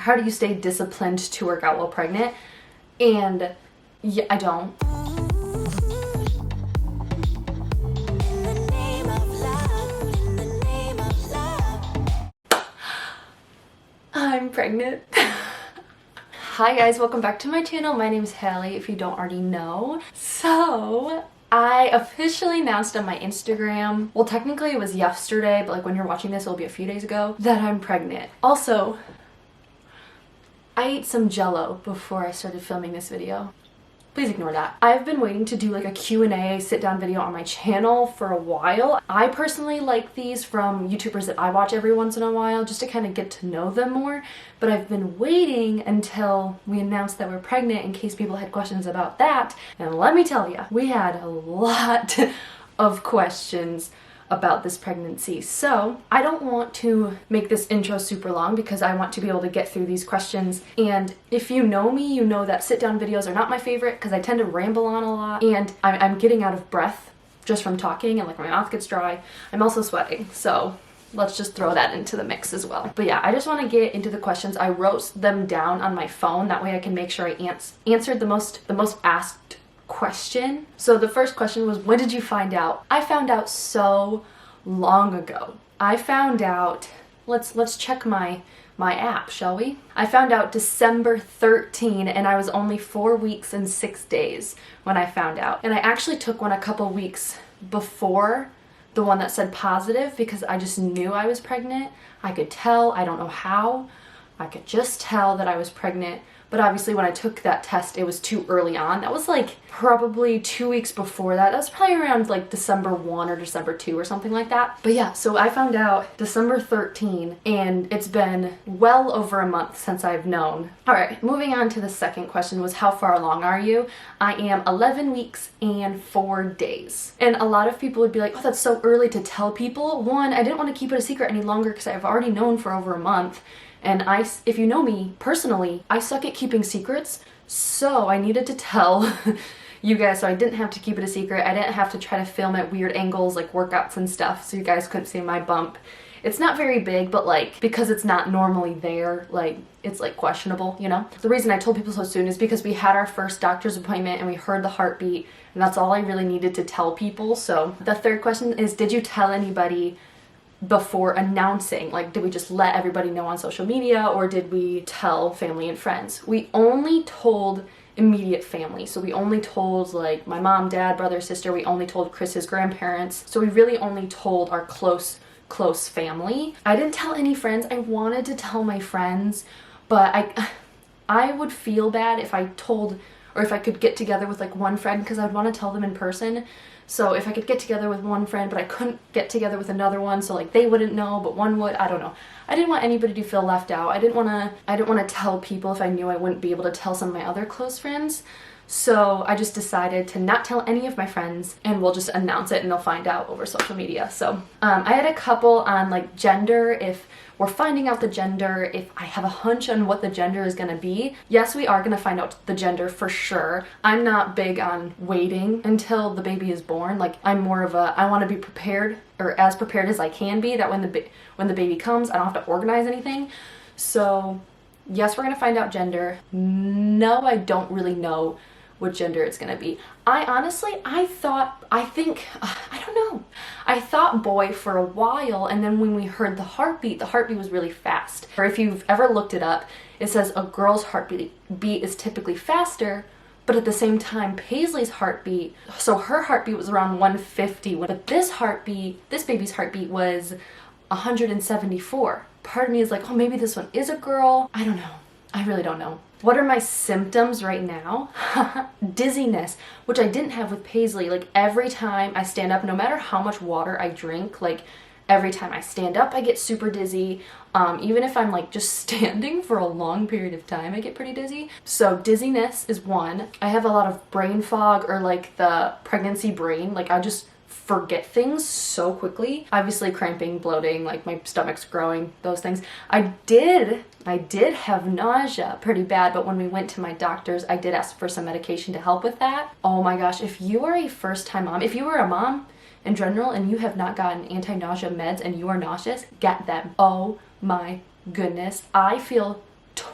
how do you stay disciplined to work out while pregnant? And yeah, I don't. I'm pregnant. Hi guys, welcome back to my channel. My name is Haley, if you don't already know. So, I officially announced on my Instagram, well technically it was yesterday, but like when you're watching this it'll be a few days ago, that I'm pregnant. Also, I ate some Jell-O before I started filming this video. Please ignore that. I've been waiting to do like a Q&A sit down video on my channel for a while. I personally like these from YouTubers that I watch every once in a while just to kind of get to know them more, but I've been waiting until we announced that we're pregnant in case people had questions about that. And let me tell you, we had a lot of questions about this pregnancy. So I don't want to make this intro super long because I want to be able to get through these questions. And if you know me, you know that sit down videos are not my favorite because I tend to ramble on a lot and I'm getting out of breath just from talking and like my mouth gets dry. I'm also sweating, so let's just throw that into the mix as well. But yeah, I just want to get into the questions. I wrote them down on my phone, that way I can make sure I answered the most asked question. So the first question was, when did you find out? I found out so long ago. I found out, let's check my app, shall we? I found out December 13 and I was only 4 weeks and 6 days when I found out. And I actually took one a couple weeks before the one that said positive because I just knew I was pregnant. I could tell, I don't know how, I could just tell that I was pregnant. But obviously when I took that test, it was too early on. That was like probably 2 weeks before that. That was probably around like December 1 or December 2 or something like that. But yeah, so I found out December 13 and it's been well over a month since I've known. All right, moving on to the second question was, how far along are you? I am 11 weeks and 4 days. And a lot of people would be like, oh, that's so early to tell people. One, I didn't want to keep it a secret any longer because I've already known for over a month. And if you know me personally, I suck at keeping secrets, so I needed to tell you guys so I didn't have to keep it a secret. I didn't have to try to film at weird angles like workouts and stuff so you guys couldn't see my bump. It's not very big, but like because it's not normally there, like it's like questionable, you know? The reason I told people so soon is because we had our first doctor's appointment and we heard the heartbeat, and that's all I really needed to tell people. So the third question is, did you tell anybody before announcing? Like, did we just let everybody know on social media or did we tell family and friends? We only told immediate family. So we only told like my mom, dad, brother, sister. We only told Chris's grandparents. So we really only told our close family. I didn't tell any friends. I wanted to tell my friends, but I would feel bad if I told, or if I could get together with like one friend because I'd want to tell them in person. So if I could get together with one friend, but I couldn't get together with another one, so like they wouldn't know, but one would, I don't know. I didn't want anybody to feel left out. I didn't want to tell people if I knew I wouldn't be able to tell some of my other close friends. So I just decided to not tell any of my friends and we'll just announce it and they'll find out over social media. So I had a couple on like gender, if we're finding out the gender, if I have a hunch on what the gender is going to be. Yes, we are going to find out the gender for sure. I'm not big on waiting until the baby is born. Like I'm more of a, I want to be prepared, or as prepared as I can be, that when the baby comes, I don't have to organize anything. So yes, we're going to find out gender. No, I don't really know what gender it's gonna be. I thought boy for a while, and then when we heard the heartbeat was really fast. Or if you've ever looked it up, it says a girl's heartbeat is typically faster, but at the same time Paisley's heartbeat, so her heartbeat was around 150, but this baby's heartbeat was 174. Part of me is like, oh, maybe this one is a girl. I don't know. I really don't know. What are my symptoms right now? Dizziness, which I didn't have with Paisley. Like every time I stand up, no matter how much water I drink, like every time I stand up, I get super dizzy. Even if I'm like just standing for a long period of time, I get pretty dizzy. So dizziness is one. I have a lot of brain fog, or like the pregnancy brain. Like I just forget things so quickly. Obviously cramping, bloating, like my stomach's growing, those things. I did have nausea pretty bad, but when we went to my doctors, I did ask for some medication to help with that. Oh my gosh, if you are a first-time mom, if you are a mom in general and you have not gotten anti-nausea meds and you are nauseous, get them. Oh my goodness, I feel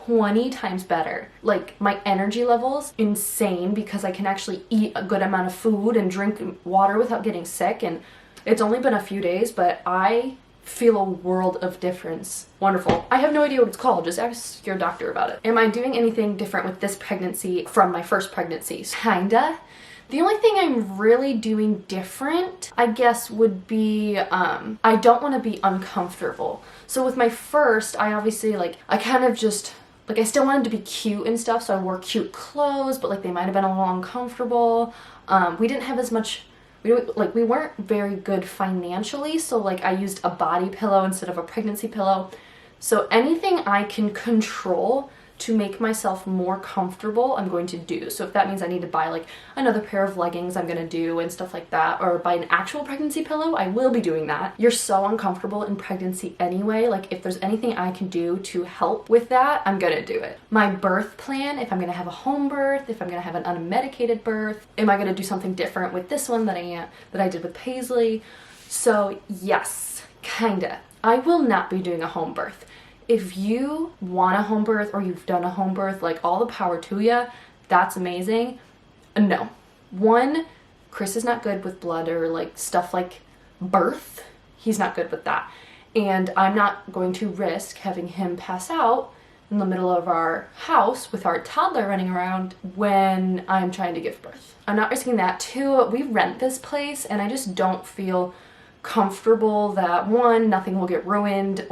20 times better. Like my energy levels, insane, because I can actually eat a good amount of food and drink water without getting sick. And it's only been a few days, but I feel a world of difference. Wonderful. I have no idea what it's called. Just ask your doctor about it. Am I doing anything different with this pregnancy from my first pregnancies? Kinda. The only thing I'm really doing different, I guess, would be, I don't want to be uncomfortable. So with my first, I obviously, like, I kind of just, like, I still wanted to be cute and stuff, so I wore cute clothes, but, like, they might have been a little uncomfortable. We didn't have as much, we weren't very good financially, so, like, I used a body pillow instead of a pregnancy pillow. So anything I can control to make myself more comfortable, I'm going to do. So if that means I need to buy like another pair of leggings, I'm gonna do, and stuff like that, or buy an actual pregnancy pillow, I will be doing that. You're so uncomfortable in pregnancy anyway, like if there's anything I can do to help with that, I'm gonna do it. My birth plan, if I'm gonna have a home birth, if I'm gonna have an unmedicated birth, am I gonna do something different with this one that I did with Paisley? So yes, kinda. I will not be doing a home birth. If you want a home birth or you've done a home birth, like all the power to you, that's amazing. No. One, Chris is not good with blood or like stuff like birth. He's not good with that. And I'm not going to risk having him pass out in the middle of our house with our toddler running around when I'm trying to give birth. I'm not risking that. Two, we rent this place and I just don't feel comfortable that one, nothing will get ruined,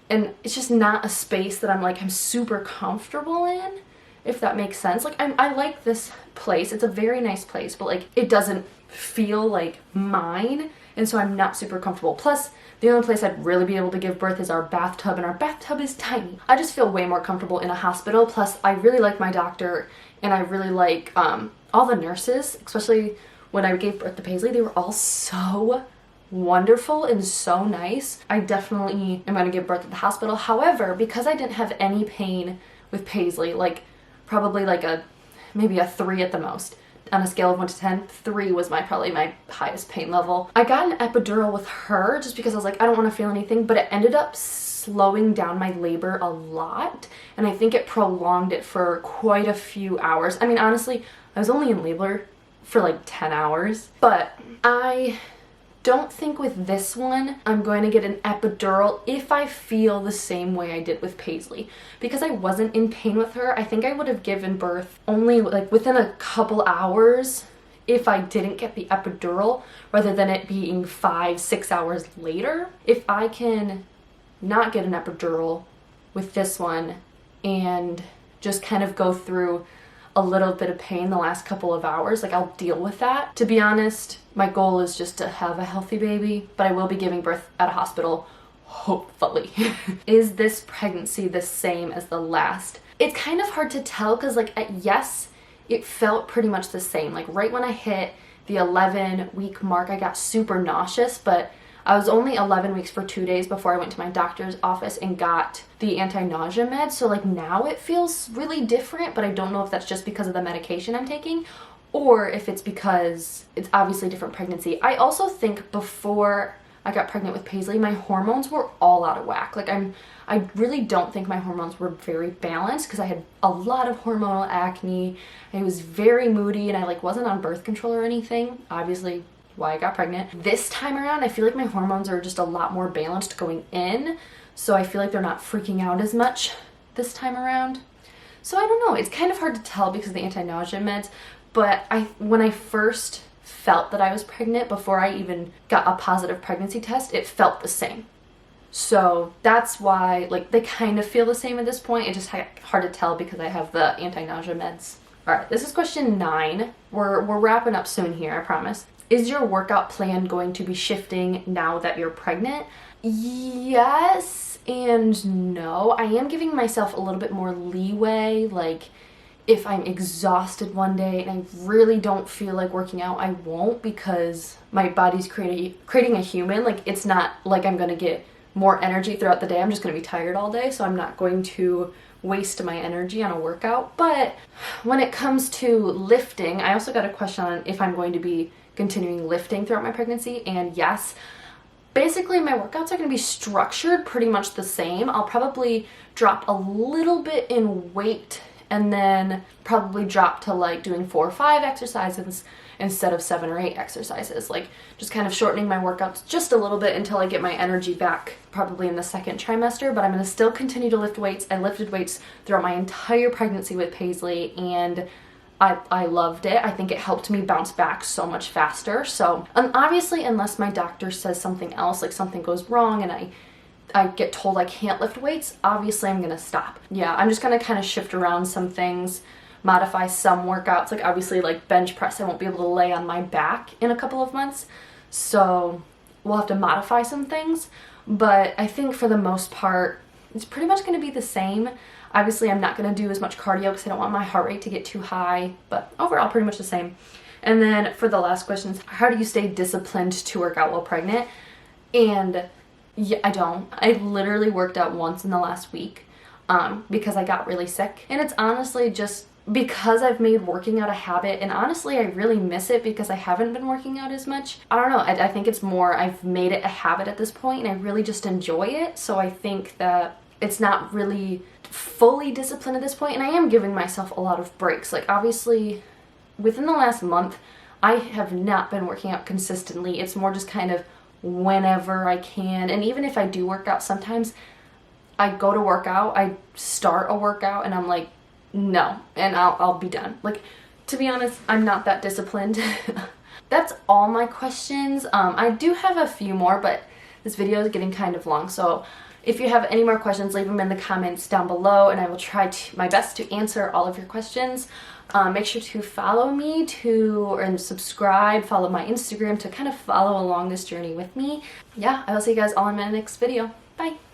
and it's just not a space that I'm super comfortable in, if that makes sense. Like, I like this place. It's a very nice place, but like it doesn't feel like mine, and so I'm not super comfortable. Plus, the only place I'd really be able to give birth is our bathtub, and our bathtub is tiny. I just feel way more comfortable in a hospital. Plus, I really like my doctor, and I really like all the nurses, especially when I gave birth to Paisley. They were all so wonderful and so nice. I definitely am going to give birth at the hospital. However, because I didn't have any pain with Paisley, like probably like maybe a 3 at the most. On a scale of 1 to 10, 3 was probably my highest pain level. I got an epidural with her just because I was like, I don't want to feel anything, but it ended up slowing down my labor a lot, and I think it prolonged it for quite a few hours. I mean, honestly, I was only in labor for like 10 hours, but I don't think with this one I'm going to get an epidural if I feel the same way I did with Paisley. Because I wasn't in pain with her, I think I would have given birth only like within a couple hours if I didn't get the epidural, rather than it being 5-6 hours later. If I can not get an epidural with this one and just kind of go through a little bit of pain the last couple of hours, like I'll deal with that. To be honest, my goal is just to have a healthy baby, but I will be giving birth at a hospital, hopefully. Is this pregnancy the same as the last? It's kind of hard to tell because yes, it felt pretty much the same. Like right when I hit the 11-week mark, I got super nauseous, but I was only 11 weeks for 2 days before I went to my doctor's office and got the anti-nausea med. So like now it feels really different, but I don't know if that's just because of the medication I'm taking or if it's because it's obviously a different pregnancy. I also think before I got pregnant with Paisley, my hormones were all out of whack. Like I really don't think my hormones were very balanced because I had a lot of hormonal acne. I was very moody and I wasn't on birth control or anything. Obviously why I got pregnant. This time around, I feel like my hormones are just a lot more balanced going in, so I feel like they're not freaking out as much this time around. So I don't know, it's kind of hard to tell because of the anti-nausea meds, but when I first felt that I was pregnant, before I even got a positive pregnancy test, it felt the same. So that's why, they kind of feel the same at this point. It's just hard to tell because I have the anti-nausea meds. Alright, this is question 9. We're wrapping up soon here, I promise. Is your workout plan going to be shifting now that you're pregnant? Yes and no. I am giving myself a little bit more leeway. Like, if I'm exhausted one day and I really don't feel like working out, I won't, because my body's creating a human. Like, it's not like I'm going to get more energy throughout the day. I'm just going to be tired all day, so I'm not going to waste my energy on a workout. But when it comes to lifting, I also got a question on if I'm going to be continuing lifting throughout my pregnancy, and yes, basically my workouts are going to be structured pretty much the same. I'll probably drop a little bit in weight and then probably drop to like doing 4 or 5 exercises instead of 7 or 8 exercises. Like just kind of shortening my workouts just a little bit until I get my energy back, probably in the second trimester, but I'm going to still continue to lift weights. I lifted weights throughout my entire pregnancy with Paisley, and I loved it. I think it helped me bounce back so much faster. So obviously, unless my doctor says something else, like something goes wrong and I get told I can't lift weights, obviously I'm gonna stop. Yeah, I'm just gonna kind of shift around some things, modify some workouts. Like obviously like bench press, I won't be able to lay on my back in a couple of months. So we'll have to modify some things. But I think for the most part, it's pretty much gonna be the same. Obviously, I'm not going to do as much cardio because I don't want my heart rate to get too high, but overall pretty much the same. And then for the last questions, how do you stay disciplined to work out while pregnant? And yeah, I don't. I literally worked out once in the last week because I got really sick. And it's honestly just because I've made working out a habit, and honestly I really miss it because I haven't been working out as much. I don't know, I think it's more I've made it a habit at this point and I really just enjoy it. So I think that it's not really fully disciplined at this point, and I am giving myself a lot of breaks. Like obviously within the last month I have not been working out consistently. It's more just kind of whenever I can, and even if I do work out, sometimes I go to work out, I start a workout and I'm like no, and I'll be done. Like, to be honest, I'm not that disciplined. That's all my questions. I do have a few more, but this video is getting kind of long, so if you have any more questions, leave them in the comments down below and I will try my best to answer all of your questions. Make sure to follow me and subscribe, follow my Instagram to kind of follow along this journey with me. Yeah, I will see you guys all in my next video. Bye!